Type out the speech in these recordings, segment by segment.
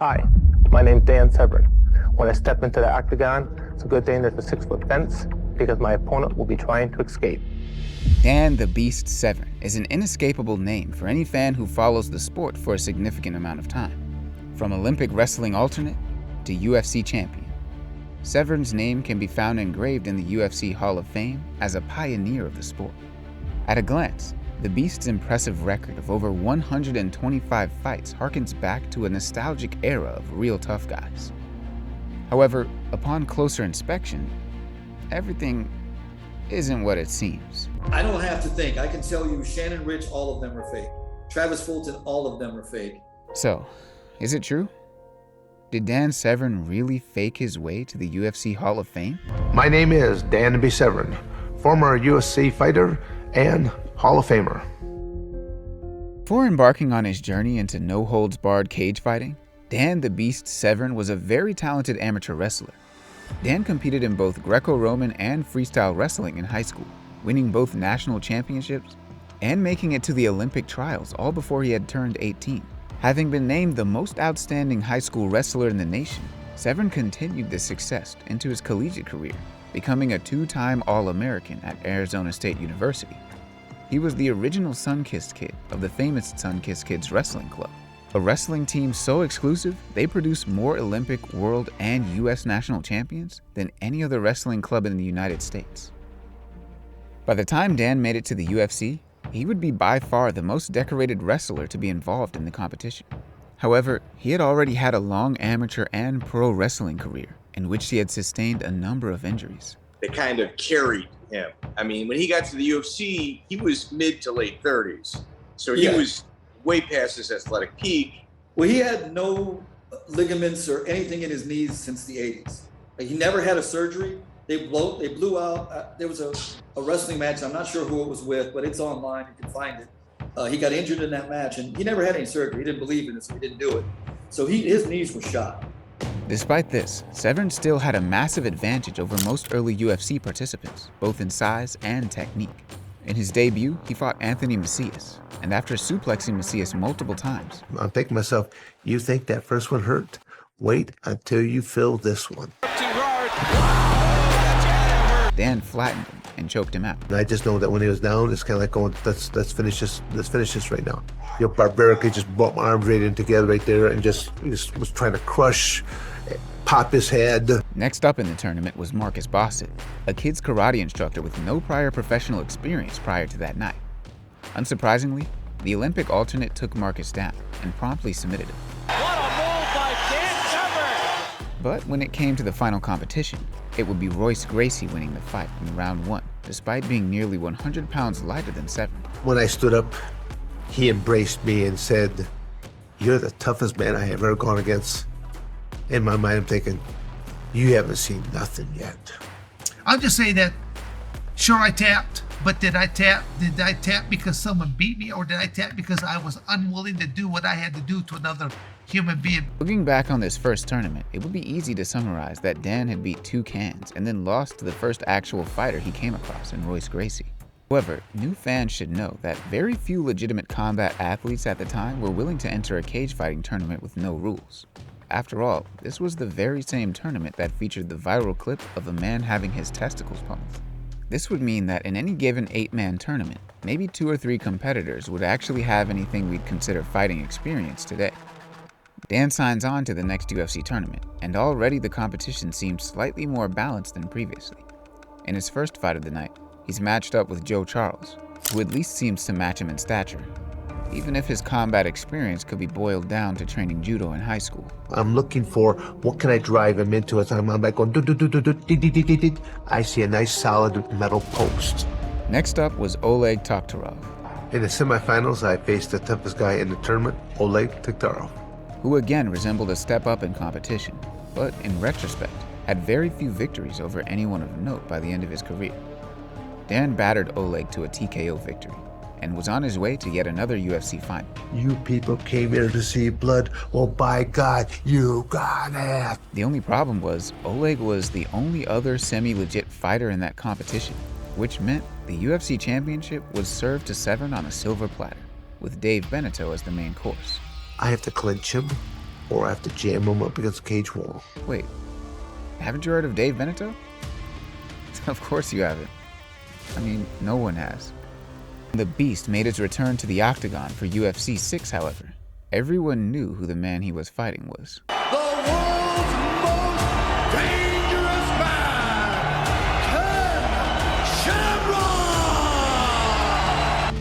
Hi, my name's Dan Severn. When I step into the octagon, it's a good thing there's a 6-foot fence because my opponent will be trying to escape. Dan the Beast Severn is an inescapable name for any fan who follows the sport for a significant amount of time. From Olympic wrestling alternate to UFC champion, Severn's name can be found engraved in the UFC Hall of Fame as a pioneer of the sport. At a glance, the Beast's impressive record of over 125 fights harkens back to a nostalgic era of real tough guys. However, upon closer inspection, everything isn't what it seems. I don't have to think. I can tell you Shannon Rich, all of them are fake. Travis Fulton, all of them are fake. So, is it true? Did Dan Severn really fake his way to the UFC Hall of Fame? My name is Dan B. Severn, former UFC fighter and Hall of Famer. Before embarking on his journey into no-holds-barred cage fighting, Dan the Beast Severn was a very talented amateur wrestler. Dan competed in both Greco-Roman and freestyle wrestling in high school, winning both national championships and making it to the Olympic trials all before he had turned 18. Having been named the most outstanding high school wrestler in the nation, Severn continued this success into his collegiate career, becoming a 2-time All-American at Arizona State University. He was the original Sunkissed Kid of the famous Sunkissed Kids Wrestling Club, a wrestling team so exclusive they produced more Olympic, world, and U.S. national champions than any other wrestling club in the United States. By the time Dan made it to the UFC, he would be by far the most decorated wrestler to be involved in the competition. However, he had already had a long amateur and pro wrestling career in which he had sustained a number of injuries. They kind of carried him. I mean, when he got to the UFC, he was mid to late 30s. So he was way past his athletic peak. Well, he had no ligaments or anything in his knees since the 80s. He never had a surgery. They blew out. There was a wrestling match. I'm not sure who it was with, but it's online. You can find it. He got injured in that match, and he never had any surgery. He didn't believe in it, so he didn't do it. So his knees were shot. Despite this, Severn still had a massive advantage over most early UFC participants, both in size and technique. In his debut, he fought Anthony Macias, and after suplexing Macias multiple times, I'm thinking to myself, you think that first one hurt? Wait until you feel this one. Dan flattened him and choked him out. And I just know that when he was down, it's kind of like going, let's finish this right now. You know, barbarically just brought my arms right in together right there and just was trying to crush, pop his head. Next up in the tournament was Marcus Bossett, a kid's karate instructor with no prior professional experience prior to that night. Unsurprisingly, the Olympic alternate took Marcus down and promptly submitted him. What a move by Dan Severn! But when it came to the final competition, it would be Royce Gracie winning the fight in round 1, despite being nearly 100 pounds lighter than Severn. When I stood up, he embraced me and said, "You're the toughest man I have ever gone against." In my mind, I'm thinking, you haven't seen nothing yet. I'll just say that, sure, I tapped, but did I tap because someone beat me, or did I tap because I was unwilling to do what I had to do to another human being? Looking back on this first tournament, it would be easy to summarize that Dan had beat 2 cans and then lost to the first actual fighter he came across in Royce Gracie. However, new fans should know that very few legitimate combat athletes at the time were willing to enter a cage fighting tournament with no rules. After all, this was the very same tournament that featured the viral clip of a man having his testicles pummeled. This would mean that in any given 8-man tournament, maybe 2 or 3 competitors would actually have anything we'd consider fighting experience today. Dan signs on to the next UFC tournament, and already the competition seems slightly more balanced than previously. In his first fight of the night, he's matched up with Joe Charles, who at least seems to match him in stature, even if his combat experience could be boiled down to training judo in high school. I'm looking for what can I drive him into it. I'm like going, do. I see a nice solid metal post. Next up was Oleg Toktarov. In the semifinals, I faced the toughest guy in the tournament, Oleg Toktarov, who again resembled a step up in competition, but in retrospect, had very few victories over anyone of note by the end of his career. Dan battered Oleg to a TKO victory, and was on his way to yet another UFC final. You people came here to see blood. Well, by God, you got it. The only problem was Oleg was the only other semi-legit fighter in that competition, which meant the UFC championship was served to Severn on a silver platter, with Dave Beneteau as the main course. I have to clinch him, or I have to jam him up against the cage wall. Wait, haven't you heard of Dave Beneteau? Of course you haven't. I mean, no one has. The Beast made his return to the octagon for UFC 6, however. Everyone knew who the man he was fighting was. The world's most dangerous man, Ken Shamrock!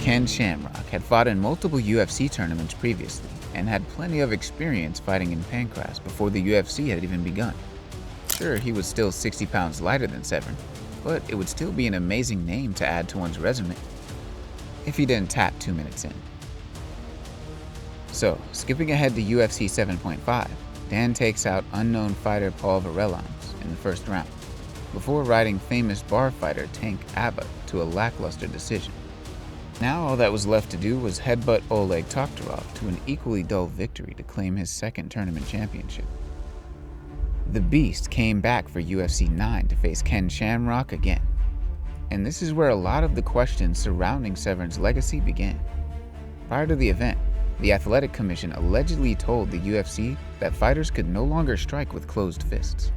Ken Shamrock had fought in multiple UFC tournaments previously and had plenty of experience fighting in Pancras before the UFC had even begun. Sure, he was still 60 pounds lighter than Severn, but it would still be an amazing name to add to one's resume if he didn't tap 2 minutes in. So, skipping ahead to UFC 7.5, Dan takes out unknown fighter Paul Varelans in the first round, before riding famous bar fighter Tank Abbott to a lackluster decision. Now all that was left to do was headbutt Oleg Toktarov to an equally dull victory to claim his second tournament championship. The Beast came back for UFC 9 to face Ken Shamrock again. And this is where a lot of the questions surrounding Severn's legacy began. Prior to the event, the Athletic Commission allegedly told the UFC that fighters could no longer strike with closed fists.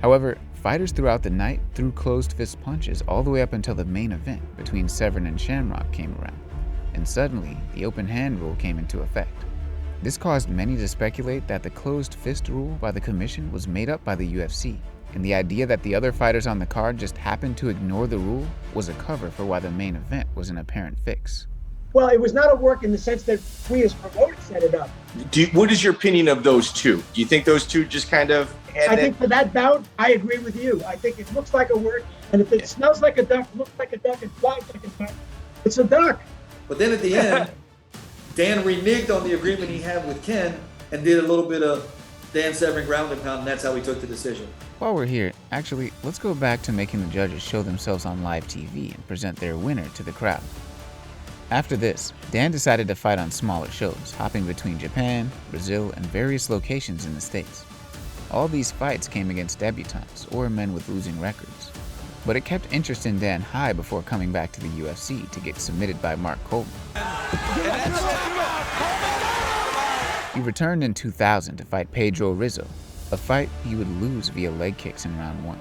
However, fighters throughout the night threw closed fist punches all the way up until the main event between Severn and Shamrock came around, and suddenly the open hand rule came into effect. This caused many to speculate that the closed fist rule by the commission was made up by the UFC, and the idea that the other fighters on the card just happened to ignore the rule was a cover for why the main event was an apparent fix. Well, it was not a work in the sense that we as promoters set it up. What is your opinion of those two? Do you think those two just kind of had I think for that bout, I agree with you. I think it looks like a work, and if it smells like a duck, looks like a duck, and flies like a duck, it's a duck. But then at the end, Dan reneged on the agreement he had with Ken and did a little bit of Dan Severn ground and pound, and that's how he took the decision. While we're here, actually, let's go back to making the judges show themselves on live TV and present their winner to the crowd. After this, Dan decided to fight on smaller shows, hopping between Japan, Brazil, and various locations in the States. All these fights came against debutantes or men with losing records. But it kept interest in Dan high before coming back to the UFC to get submitted by Mark Coleman. He returned in 2000 to fight Pedro Rizzo, a fight he would lose via leg kicks in round 1,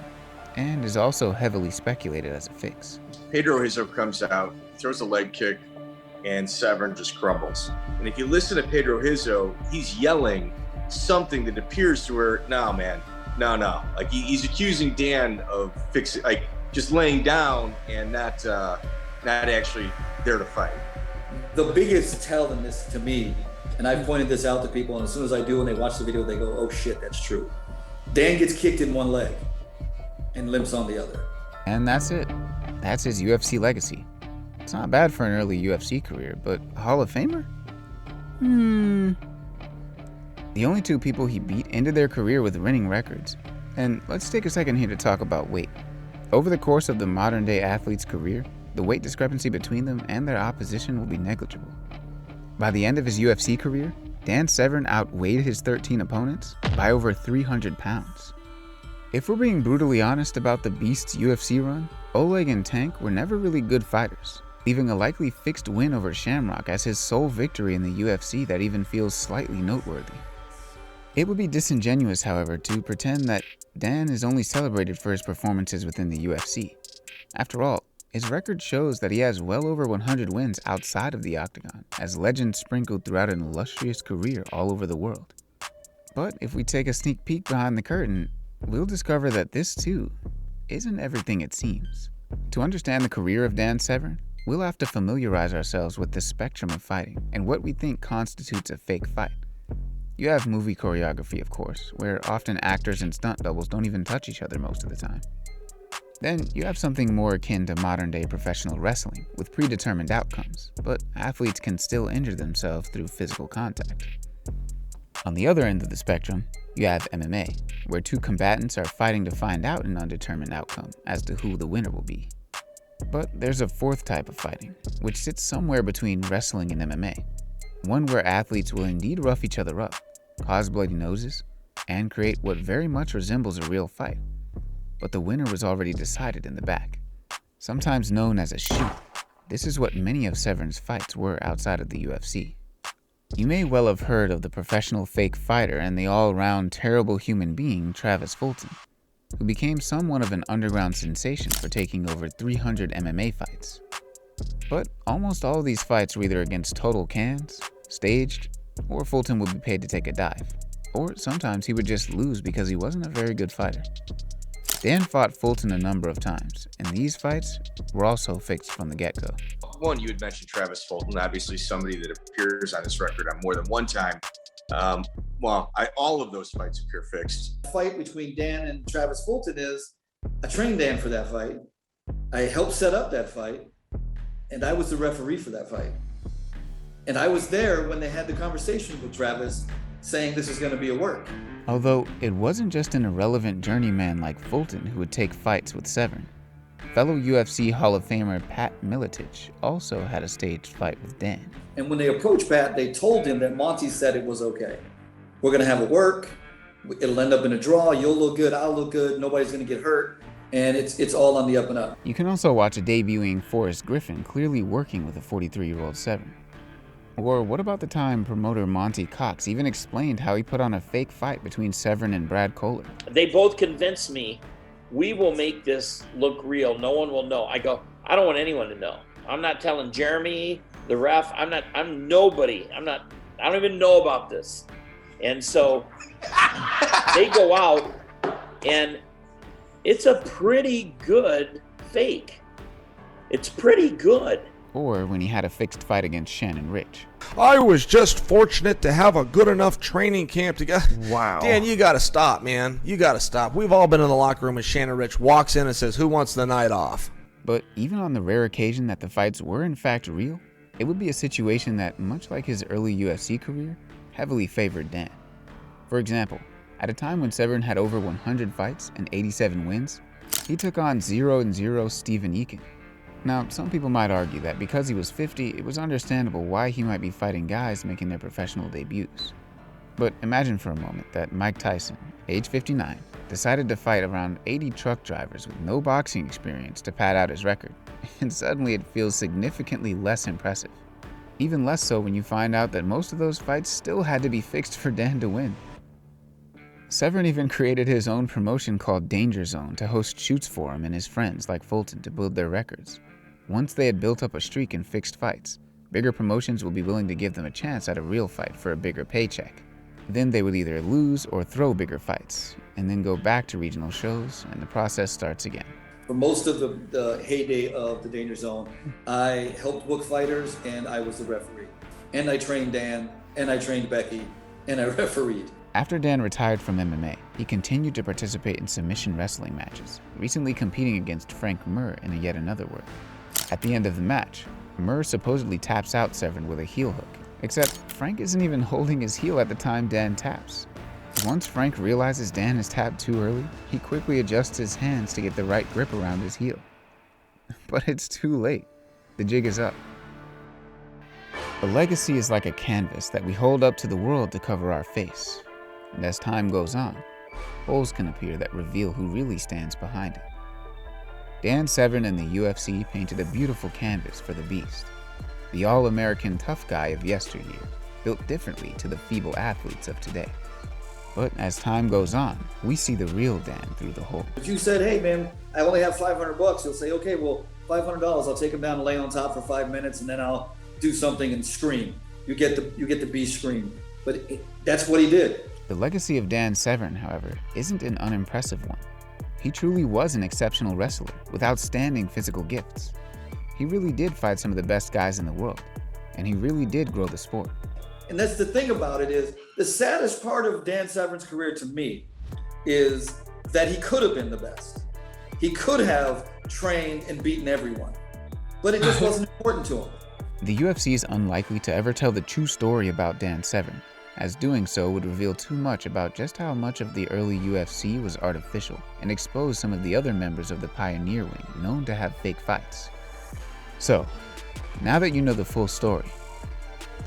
and is also heavily speculated as a fix. Pedro Rizzo comes out, throws a leg kick, and Severn just crumbles. And if you listen to Pedro Rizzo, he's yelling something that appears to her, no, man, no. Like he's accusing Dan of fixing, like just laying down and not actually there to fight. The biggest tell in this to me, and I've pointed this out to people, and as soon as I do, when they watch the video, they go, oh shit, that's true. Dan gets kicked in one leg and limps on the other. And that's it. That's his UFC legacy. It's not bad for an early UFC career, but Hall of Famer? The only two people he beat ended their career with winning records. And let's take a second here to talk about weight. Over the course of the modern-day athlete's career, the weight discrepancy between them and their opposition will be negligible. By the end of his UFC career, Dan Severn outweighed his 13 opponents by over 300 pounds. If we're being brutally honest about the Beast's UFC run, Oleg and Tank were never really good fighters, leaving a likely fixed win over Shamrock as his sole victory in the UFC that even feels slightly noteworthy. It would be disingenuous, however, to pretend that Dan is only celebrated for his performances within the UFC. After all, his record shows that he has well over 100 wins outside of the octagon, as legends sprinkled throughout an illustrious career all over the world. But if we take a sneak peek behind the curtain, we'll discover that this, too, isn't everything it seems. To understand the career of Dan Severn, we'll have to familiarize ourselves with the spectrum of fighting and what we think constitutes a fake fight. You have movie choreography, of course, where often actors and stunt doubles don't even touch each other most of the time. Then you have something more akin to modern-day professional wrestling, with predetermined outcomes, but athletes can still injure themselves through physical contact. On the other end of the spectrum, you have MMA, where two combatants are fighting to find out an undetermined outcome as to who the winner will be. But there's a fourth type of fighting, which sits somewhere between wrestling and MMA, one where athletes will indeed rough each other up, cause bloody noses, and create what very much resembles a real fight. But the winner was already decided in the back. Sometimes known as a shoot, this is what many of Severn's fights were outside of the UFC. You may well have heard of the professional fake fighter and the all-around terrible human being Travis Fulton, who became somewhat of an underground sensation for taking over 300 MMA fights. But almost all of these fights were either against total cans, staged, or Fulton would be paid to take a dive. Or sometimes he would just lose because he wasn't a very good fighter. Dan fought Fulton a number of times, and these fights were also fixed from the get-go. One, you had mentioned Travis Fulton, obviously somebody that appears on this record on more than one time. All of those fights appear fixed. The fight between Dan and Travis Fulton is, I trained Dan for that fight. I helped set up that fight, and I was the referee for that fight. And I was there when they had the conversation with Travis saying this is going to be a work. Although it wasn't just an irrelevant journeyman like Fulton who would take fights with Severn. Fellow UFC Hall of Famer Pat Miletich also had a staged fight with Dan. And when they approached Pat, they told him that Monty said it was okay. We're going to have it work. It'll end up in a draw. You'll look good. I'll look good. Nobody's going to get hurt. And it's all on the up and up. You can also watch a debuting Forrest Griffin clearly working with a 43-year-old Severn. Or what about the time promoter Monty Cox even explained how he put on a fake fight between Severn and Brad Kohler? They both convinced me, we will make this look real. No one will know. I go, I don't want anyone to know. I'm not telling Jeremy, the ref. I'm nobody. I don't even know about this. And so they go out and it's a pretty good fake. It's pretty good. Or when he had a fixed fight against Shannon Rich. I was just fortunate to have a good enough training camp together. Wow. Dan, you gotta stop, man. You gotta stop. We've all been in the locker room and Shannon Rich walks in and says, who wants the night off? But even on the rare occasion that the fights were in fact real, it would be a situation that, much like his early UFC career, heavily favored Dan. For example, at a time when Severn had over 100 fights and 87 wins, he took on 0-0 Stephen Eakin. Now, some people might argue that because he was 50, it was understandable why he might be fighting guys making their professional debuts. But imagine for a moment that Mike Tyson, age 59, decided to fight around 80 truck drivers with no boxing experience to pad out his record, and suddenly it feels significantly less impressive. Even less so when you find out that most of those fights still had to be fixed for Dan to win. Severn even created his own promotion called Danger Zone to host shoots for him and his friends like Fulton to build their records. Once they had built up a streak in fixed fights, bigger promotions would be willing to give them a chance at a real fight for a bigger paycheck. Then they would either lose or throw bigger fights, and then go back to regional shows, and the process starts again. For most of the heyday of the Danger Zone, I helped book fighters and I was the referee. And I trained Dan, and I trained Becky, and I refereed. After Dan retired from MMA, he continued to participate in submission wrestling matches, recently competing against Frank Mir in yet another work. At the end of the match, Mir supposedly taps out Severn with a heel hook, except Frank isn't even holding his heel at the time Dan taps. Once Frank realizes Dan has tapped too early, he quickly adjusts his hands to get the right grip around his heel. But it's too late. The jig is up. A legacy is like a canvas that we hold up to the world to cover our face. And as time goes on, holes can appear that reveal who really stands behind it. Dan Severn and the UFC painted a beautiful canvas for the beast, the all-American tough guy of yesteryear, built differently to the feeble athletes of today. But as time goes on, we see the real Dan through the hole. If you said, hey man, I only have $500, you'll say, okay, well, $500, I'll take him down and lay on top for 5 minutes and then I'll do something and scream. You get the beast scream. But that's what he did. The legacy of Dan Severn, however, isn't an unimpressive one. He truly was an exceptional wrestler with outstanding physical gifts. He really did fight some of the best guys in the world, and he really did grow the sport. And that's the thing about it is, the saddest part of Dan Severn's career to me is that he could have been the best. He could have trained and beaten everyone, but it just wasn't important to him. The UFC is unlikely to ever tell the true story about Dan Severn, as doing so would reveal too much about just how much of the early UFC was artificial and expose some of the other members of the pioneer wing known to have fake fights. So, now that you know the full story,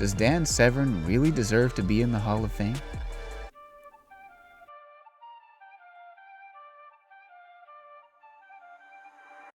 does Dan Severn really deserve to be in the Hall of Fame?